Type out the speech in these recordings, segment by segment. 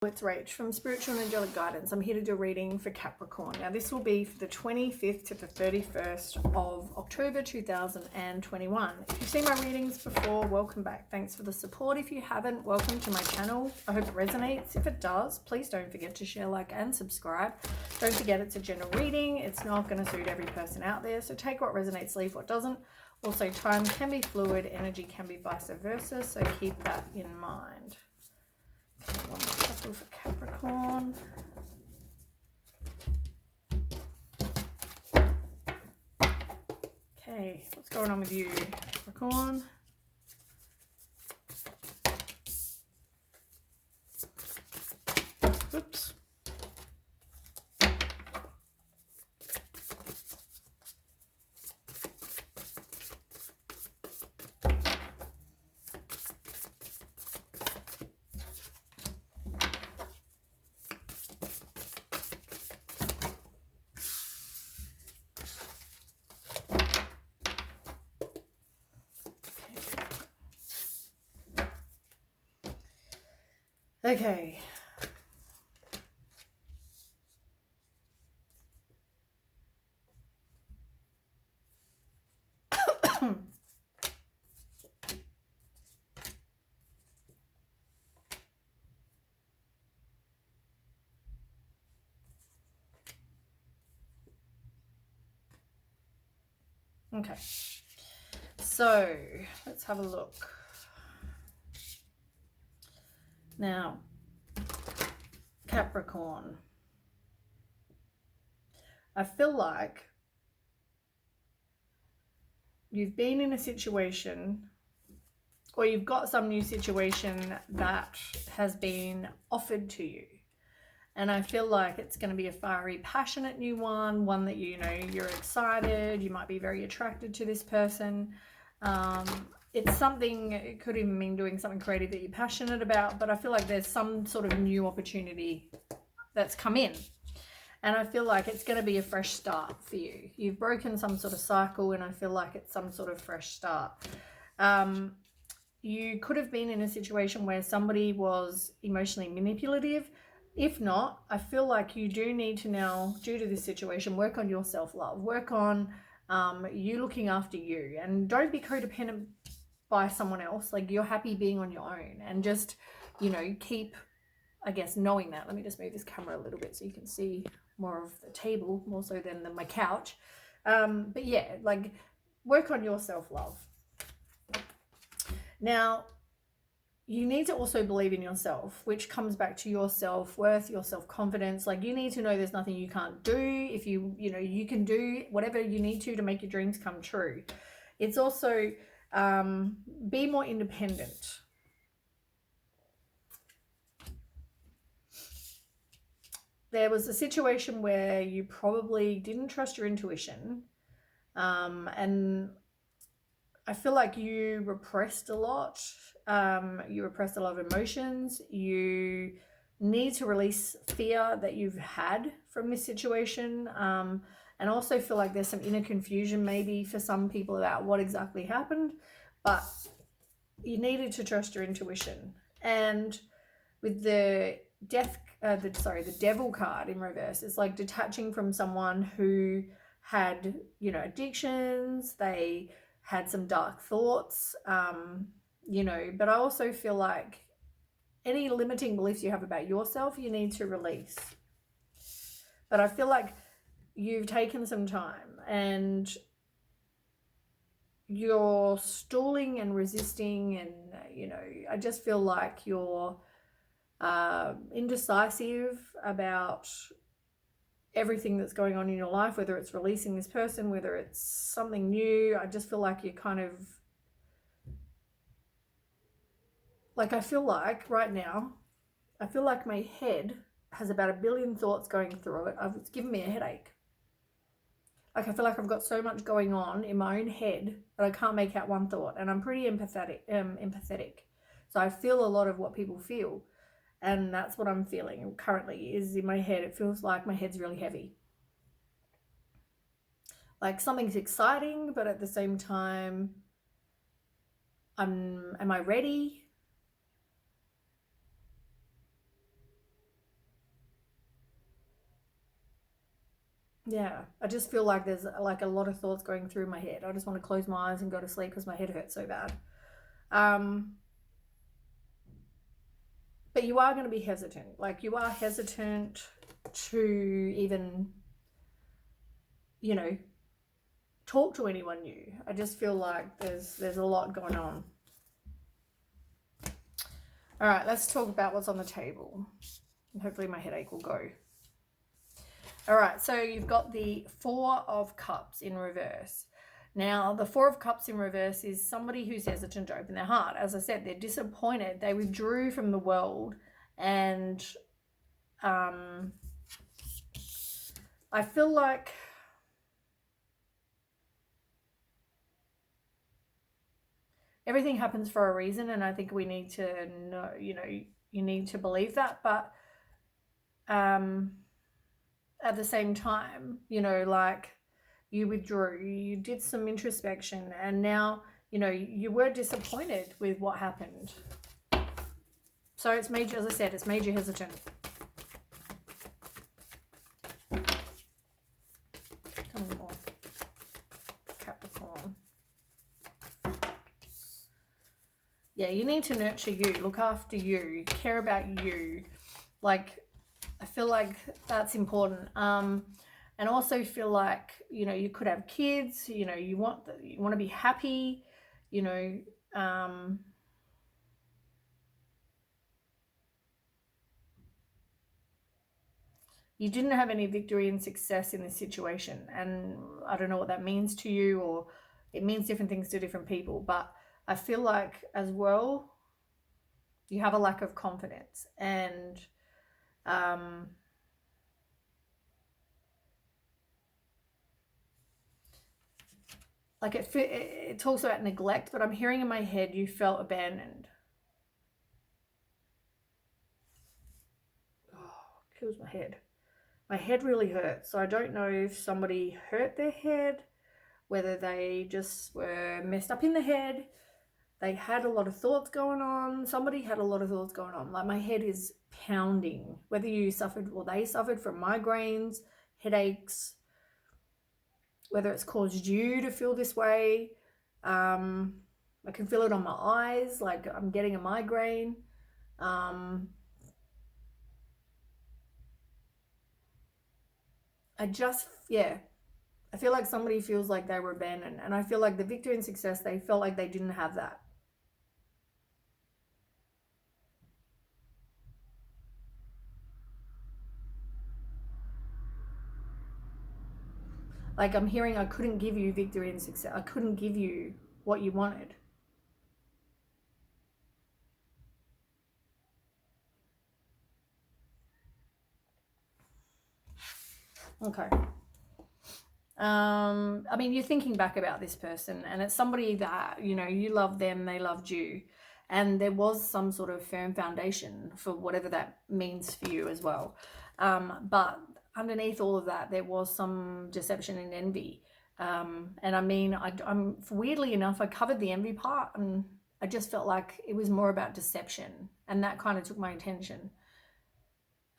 It's Rach from Spiritual and Angelic Guidance. I'm here to do a reading for Capricorn. Now this will be for the 25th to the 31st of October 2021. If you've seen my readings before, welcome back. Thanks for the support. If you haven't, welcome to my channel. I hope it resonates. If it does, please don't forget to share, like, and subscribe. Don't forget it's a general reading. It's not going to suit every person out there, so take what resonates, leave what doesn't. Also, time can be fluid, energy can be vice versa, so keep that in mind. One shuffle for Capricorn. Okay, what's going on with you, Capricorn? Oops. Okay. Okay. So, let's have a look. Now, Capricorn, I feel like you've been in a situation, or you've got some new situation that has been offered to you. And I feel like it's going to be a fiery, passionate new one that, you know, you're excited, you might be very attracted to this person. It's something, it could even mean doing something creative that you're passionate about, but I feel like there's some sort of new opportunity that's come in. And I feel like it's going to be a fresh start for you. You've broken some sort of cycle, and I feel like it's some sort of fresh start. You could have been in a situation where somebody was emotionally manipulative. If not, I feel like you do need to now, due to this situation, work on your self-love. Work on you looking after you. And don't be codependent by someone else. Like, you're happy being on your own. And just, you know, keep, I guess, knowing that. Let me just move this camera a little bit so you can see more of the table, more so than my couch. But yeah, like, work on your self-love. Now, you need to also believe in yourself, which comes back to your self-worth, your self-confidence. Like, you need to know there's nothing you can't do. If you know, you can do whatever you need to make your dreams come true. It's also be more independent. There was a situation where you probably didn't trust your intuition, and I feel like you repressed a lot. You repressed a lot of emotions. You need to release fear that you've had from this situation. And also feel like there's some inner confusion maybe for some people about what exactly happened. But you needed to trust your intuition. And with the the devil card in reverse, it's like detaching from someone who had, you know, addictions. They had some dark thoughts, you know, but I also feel like any limiting beliefs you have about yourself, you need to release. But I feel like you've taken some time and you're stalling and resisting, and, you know, I just feel like you're indecisive about everything that's going on in your life, whether it's releasing this person, whether it's something new. I just feel like you're kind of like, I feel like right now, I feel like my head has about 1 billion thoughts going through it. It's given me a headache. Like, I feel like I've got so much going on in my own head that I can't make out one thought. And I'm pretty empathetic. So I feel a lot of what people feel. And that's what I'm feeling currently, is in my head. It feels like my head's really heavy. Like, something's exciting, but at the same time, am I ready? Yeah, I just feel like there's like a lot of thoughts going through my head. I just want to close my eyes and go to sleep because my head hurts so bad. Um, but you are going to be hesitant. Like you are hesitant to even, you know, talk to anyone new. I just feel like there's a lot going on. All right, let's talk about what's on the table. And hopefully my headache will go. All right, so you've got the Four of Cups in reverse. Now, the Four of Cups in reverse is somebody who's hesitant to open their heart. As I said, they're disappointed. They withdrew from the world, and I feel like everything happens for a reason, and I think we need to know, you need to believe that. But at the same time, like you withdrew, you did some introspection, and now, you were disappointed with what happened. So it's major, as I said, it's major hesitant. Tell me more. Capricorn. Yeah, you need to nurture you, look after you, care about you. Like, I feel like that's important. And also feel like, you could have kids, you want to be happy, you didn't have any victory and success in this situation. And I don't know what that means to you, or it means different things to different people. But I feel like as well, you have a lack of confidence. And like it talks about neglect, but I'm hearing in my head you felt abandoned. Oh, kills my head. My head really hurts. So I don't know if somebody hurt their head, whether they just were messed up in the head. They had a lot of thoughts going on. Somebody had a lot of thoughts going on. Like my head is pounding. Whether you suffered or they suffered from migraines, headaches, whether it's caused you to feel this way. I can feel it on my eyes, like I'm getting a migraine. I feel like somebody feels like they were abandoned, and I feel like the victory and success, they felt like they didn't have that. Like I'm hearing, I couldn't give you victory and success. I couldn't give you what you wanted. Okay. I mean, you're thinking back about this person, and it's somebody that, you love them, they loved you, and there was some sort of firm foundation for whatever that means for you as well. But underneath all of that, there was some deception and envy. And I mean, I'm weirdly enough, I covered the envy part, and I just felt like it was more about deception, and that kind of took my attention.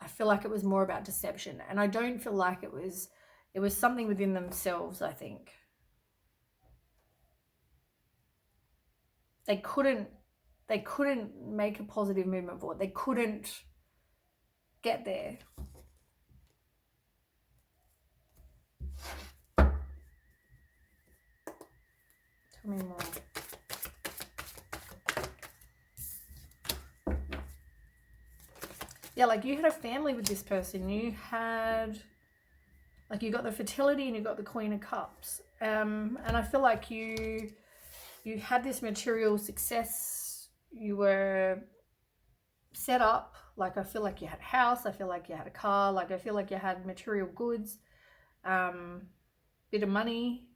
I feel like it was more about deception, and I don't feel like it was something within themselves. I think they couldn't make a positive movement forward. They couldn't get there. Tell me more. Yeah, like you had a family with this person. You had, like, you got the fertility and you got the Queen of Cups. And I feel like you had this material success. You were set up. Like, I feel like you had a house. I feel like you had a car. Like, I feel like you had material goods, bit of money.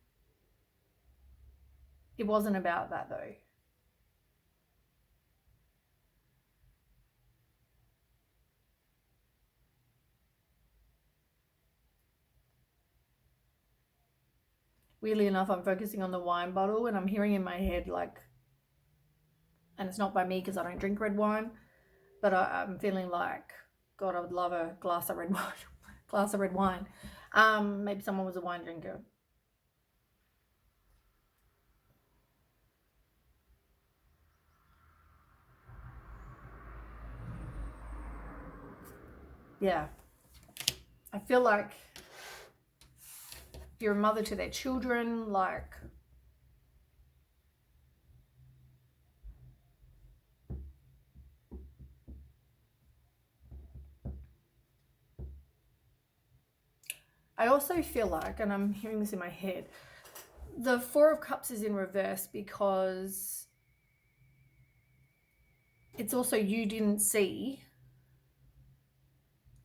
It wasn't about that though. Weirdly enough, I'm focusing on the wine bottle, and I'm hearing in my head like, and it's not by me because I don't drink red wine, but I'm feeling like, God, I would love a glass of red wine. Maybe someone was a wine drinker. Yeah. I feel like you're a mother to their children, like I also feel like, and I'm hearing this in my head, the Four of Cups is in reverse because it's also you didn't see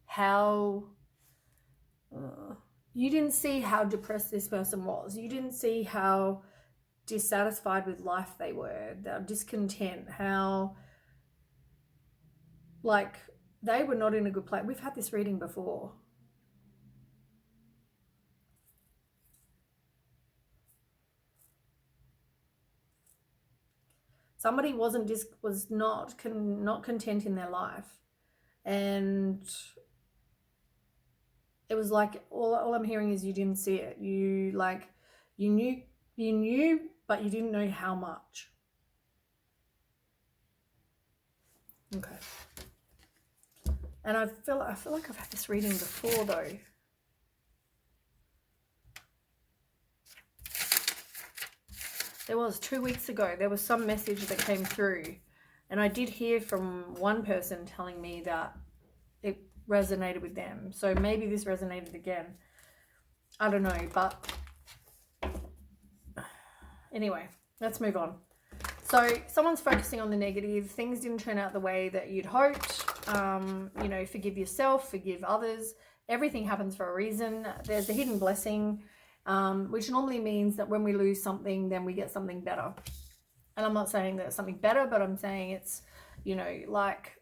how depressed this person was. You didn't see how dissatisfied with life they were, their discontent, how like they were not in a good place. We've had this reading before. Somebody was not content in their life, and it was like all I'm hearing is you didn't see it. You knew, but you didn't know how much. Okay. And I feel like I've had this reading before though. There was 2 weeks ago, there was some message that came through, and I did hear from one person telling me that it resonated with them. So maybe this resonated again. I don't know, but anyway, let's move on. So someone's focusing on the negative. Things didn't turn out the way that you'd hoped. Forgive yourself, forgive others. Everything happens for a reason. There's a hidden blessing, which normally means that when we lose something, then we get something better. And I'm not saying that it's something better, but I'm saying it's, like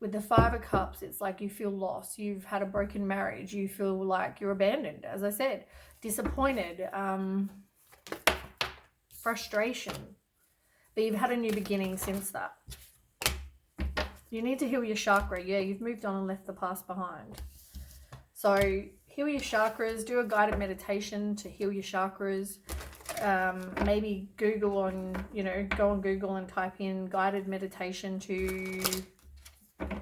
with the Five of Cups, it's like you feel lost. You've had a broken marriage. You feel like you're abandoned, as I said, disappointed, frustration. But you've had a new beginning since that. You need to heal your chakra. Yeah, you've moved on and left the past behind. So heal your chakras. Do a guided meditation to heal your chakras. Maybe go on Google and type in guided meditation to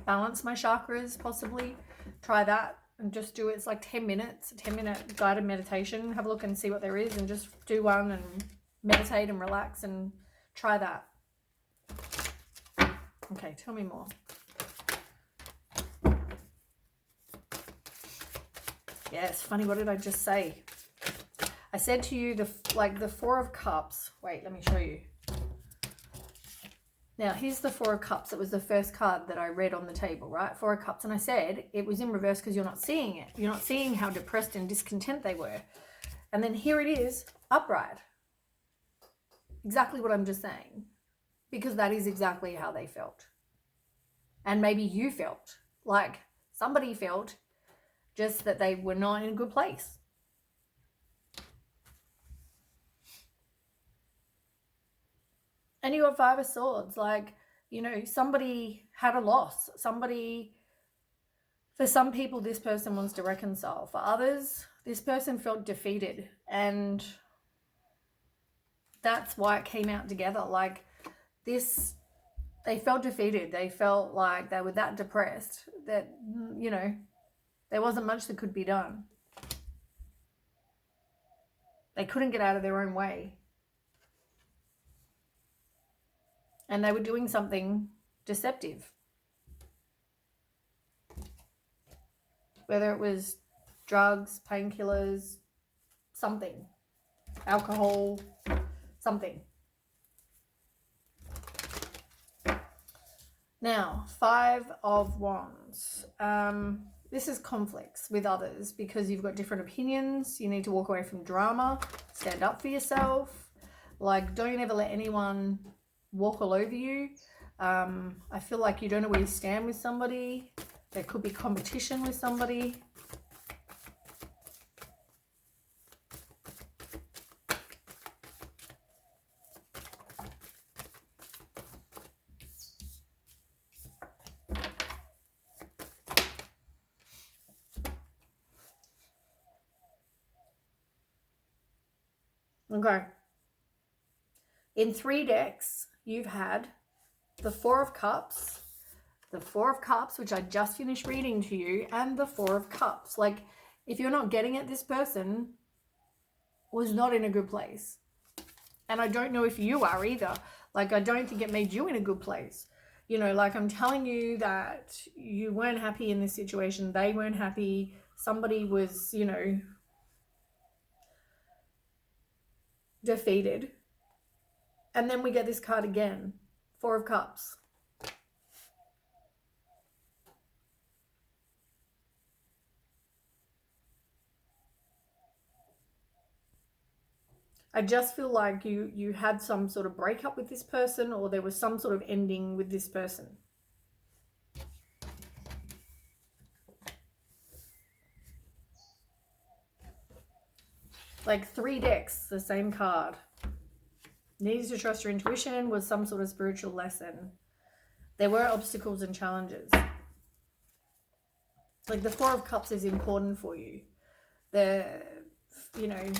balance my chakras, possibly. Try that and just do it. It's like 10 minutes, a 10-minute guided meditation. Have a look and see what there is and just do one and meditate and relax and try that. Okay, tell me more. Yeah, it's funny. What did I just say? I said to you the Four of Cups. Wait, let me show you. Now, here's the Four of Cups. It was the first card that I read on the table, right? Four of Cups. And I said it was in reverse because you're not seeing it. You're not seeing how depressed and discontent they were. And then here it is, upright. Exactly what I'm just saying. Because that is exactly how they felt. And maybe you felt. Like somebody felt just that they were not in a good place. And you got Five of Swords. Like, somebody had a loss. For some people, this person wants to reconcile. For others, this person felt defeated. And that's why it came out together. Like this, they felt defeated. They felt like they were that depressed that, there wasn't much that could be done. They couldn't get out of their own way. And they were doing something deceptive. Whether it was drugs, painkillers, something, alcohol, something. Now, Five of Wands. This is conflicts with others because you've got different opinions. You need to walk away from drama, stand up for yourself. Like, don't ever let anyone walk all over you. I feel like you don't know where you stand with somebody. There could be competition with somebody. Okay. In 3 decks, you've had the Four of Cups, the Four of Cups, which I just finished reading to you, and the Four of Cups. Like, if you're not getting it, this person was not in a good place. And I don't know if you are either. Like, I don't think it made you in a good place. You know, like, I'm telling you that you weren't happy in this situation. They weren't happy. Somebody was, you know, defeated. And then we get this card again. Four of Cups. I just feel like you had some sort of breakup with this person, or there was some sort of ending with this person. Like 3 decks, the same card. Needing to trust your intuition was some sort of spiritual lesson. There were obstacles and challenges. Like the Four of Cups is important for you. You know,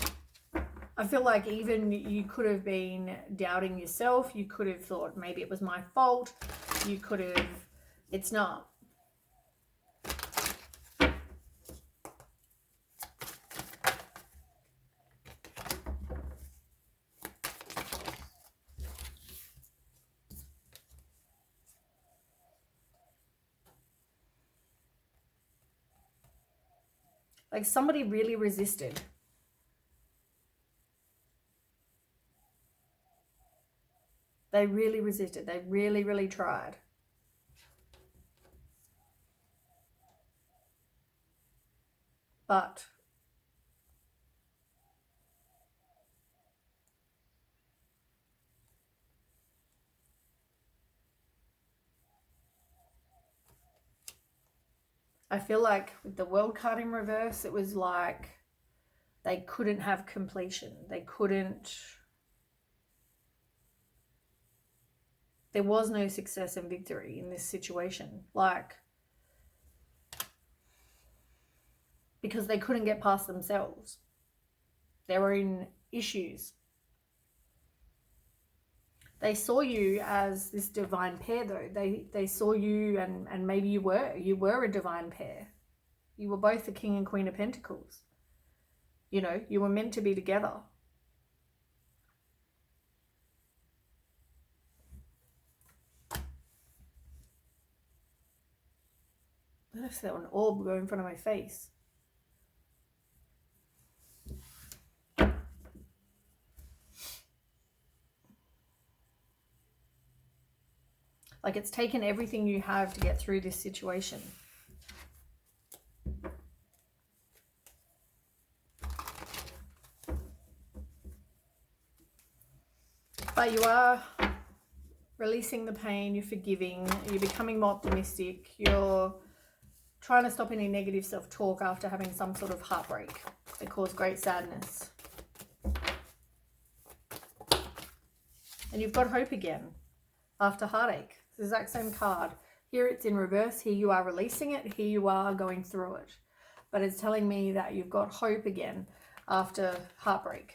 I feel like even you could have been doubting yourself. You could have thought maybe it was my fault. You could have, it's not. Like somebody really resisted. They really resisted. They really, really tried. But I feel like with the World card in reverse, it was like they couldn't have completion. They couldn't. There was no success and victory in this situation. Like, because they couldn't get past themselves. They were in issues. They saw you as this divine pair, though. They saw you, and maybe you were a divine pair. You were both the King and Queen of Pentacles. You know, you were meant to be together. I felt an orb go in front of my face. Like it's taken everything you have to get through this situation. But you are releasing the pain, you're forgiving, you're becoming more optimistic, you're trying to stop any negative self-talk after having some sort of heartbreak that caused great sadness. And you've got hope again after heartache. It's the exact same card. Here it's in reverse. Here you are releasing it. Here you are going through it. But it's telling me that you've got hope again after heartbreak.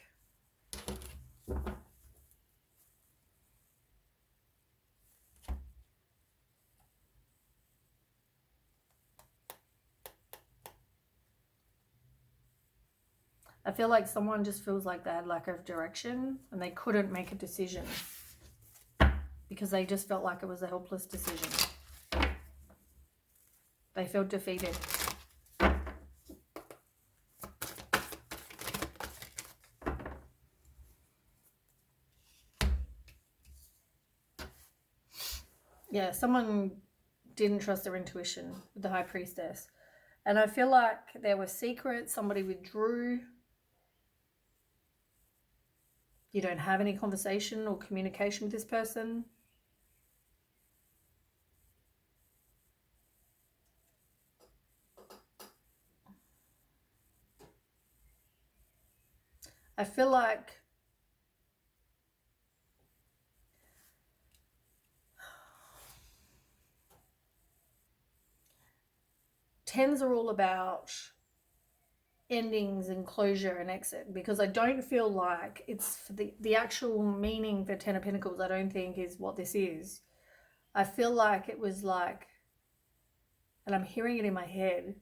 I feel like someone just feels like they had lack of direction and they couldn't make a decision because they just felt like it was a helpless decision. They felt defeated. Yeah, someone didn't trust their intuition with the High Priestess. And I feel like there were secrets, somebody withdrew. You don't have any conversation or communication with this person. I feel like tens are all about endings and closure and exit, because I don't feel like it's for the actual meaning for Ten of Pentacles. I don't think is what this is. I feel like it was like, and I'm hearing it in my head,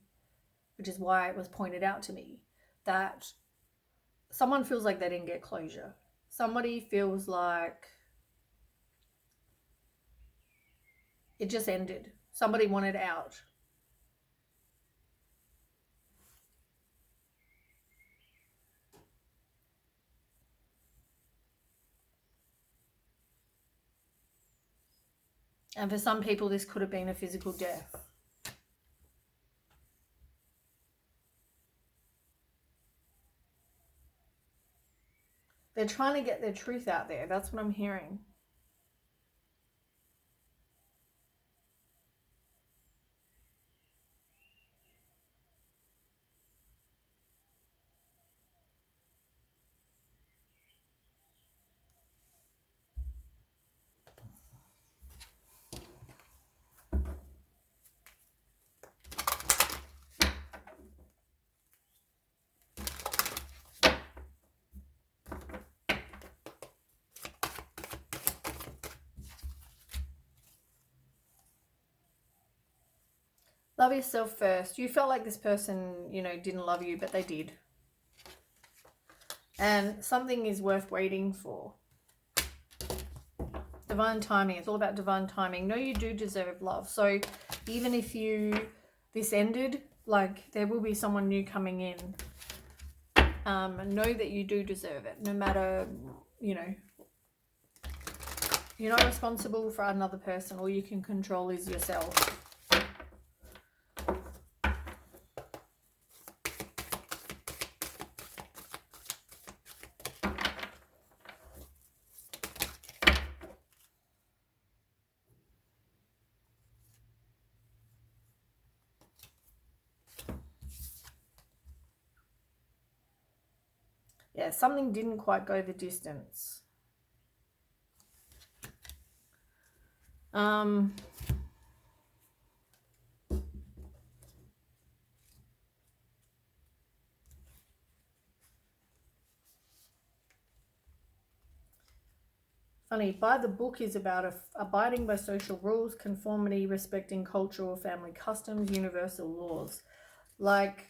which is why it was pointed out to me, that someone feels like they didn't get closure. Somebody feels like it just ended. Somebody wanted out. And for some people, this could have been a physical death. They're trying to get their truth out there. That's what I'm hearing. Love yourself first. You felt like this person, didn't love you, but they did. And something is worth waiting for. Divine timing. It's all about divine timing. No, you do deserve love. So even if this ended, like, there will be someone new coming in. Know that you do deserve it. No matter, you're not responsible for another person. All you can control is yourself. Yeah, something didn't quite go the distance. Funny, by the book is about abiding by social rules, conformity, respecting cultural family customs, universal laws. Like,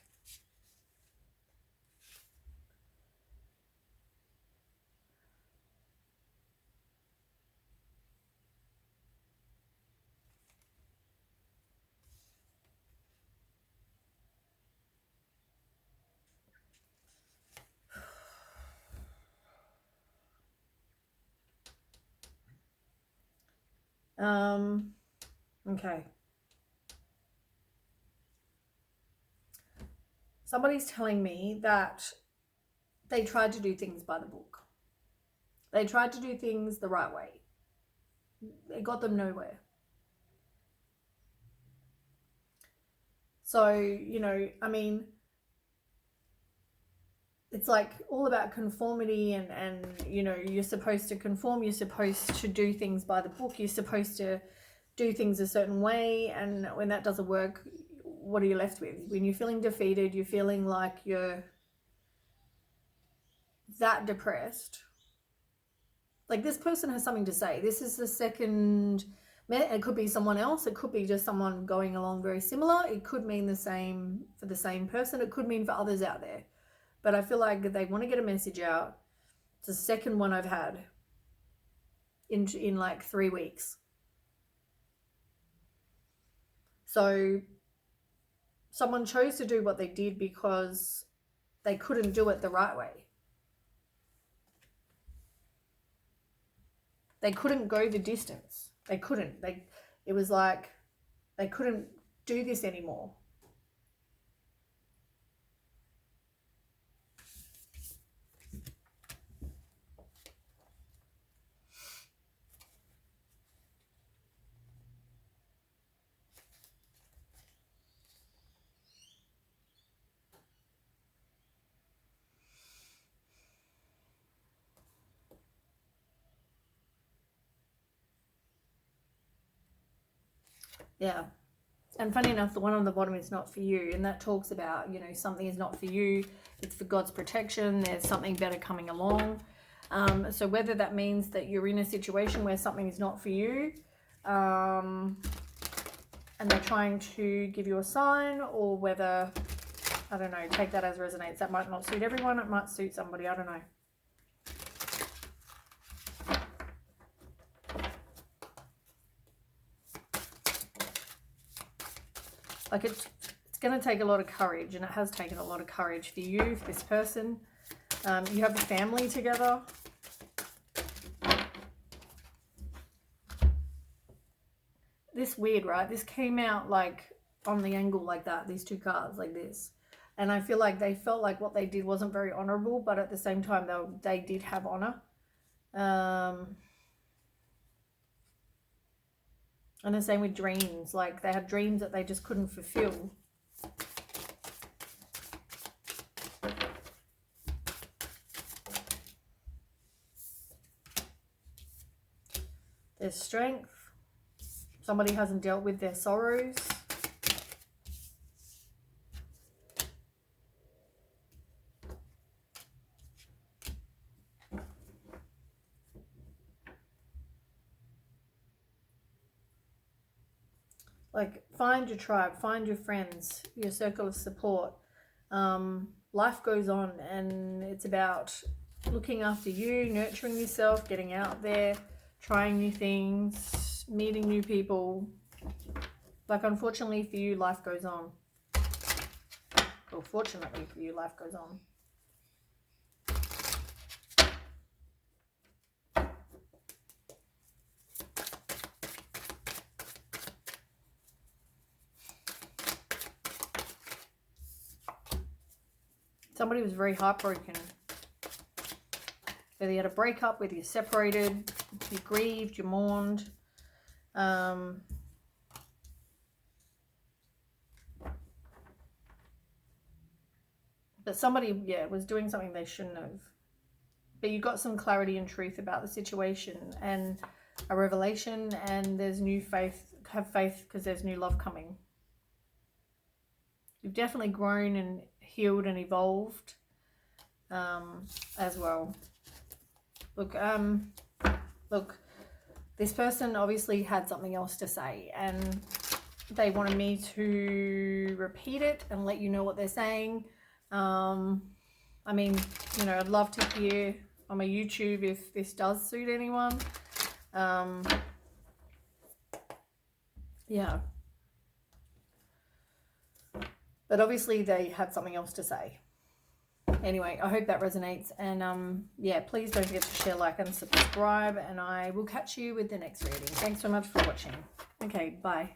okay. Somebody's telling me that they tried to do things by the book. They tried to do things the right way. It got them nowhere. So, it's like all about conformity and you're supposed to conform. You're supposed to do things by the book. You're supposed to do things a certain way. And when that doesn't work, what are you left with? When you're feeling defeated, you're feeling like you're that depressed. Like, this person has something to say. This is the second. It could be someone else. It could be just someone going along very similar. It could mean the same for the same person. It could mean for others out there. But I feel like they want to get a message out. It's the second one I've had in like 3 weeks. So someone chose to do what they did because they couldn't do it the right way. They couldn't go the distance. They couldn't. It was like they couldn't do this anymore. Yeah. And funny enough, the one on the bottom is not for you. And that talks about, you know, something is not for you. It's for God's protection. There's something better coming along. So whether that means that you're in a situation where something is not for you, and they're trying to give you a sign, or whether, I don't know, take that as resonates. That might not suit everyone. It might suit somebody. I don't know. Like it's going to take a lot of courage, and it has taken a lot of courage for you, for this person. You have a family together. This weird, right? This came out like on the angle like that, these two cards like this. And I feel like they felt like what they did wasn't very honorable, but at the same time, they did have honor. And the same with dreams. Like they had dreams that they just couldn't fulfill. There's strength. Somebody hasn't dealt with their sorrows. Like, find your tribe, find your friends, your circle of support. Life goes on, and it's about looking after you, nurturing yourself, getting out there, trying new things, meeting new people. Like, unfortunately for you, life goes on. Or fortunately for you, life goes on. Somebody was very heartbroken. Whether you had a breakup, whether you separated, you grieved, you mourned. But somebody, yeah, was doing something they shouldn't have. But you got some clarity and truth about the situation and a revelation, and there's new faith. Have faith, because there's new love coming. You've definitely grown and healed and evolved as well. Look, this person obviously had something else to say, and they wanted me to repeat it and let you know what they're saying. I mean, you know, I'd love to hear on my YouTube if this does suit anyone. Yeah. But obviously they had something else to say. Anyway, I hope that resonates. And yeah, please don't forget to share, like, and subscribe. And I will catch you with the next reading. Thanks so much for watching. Okay, bye.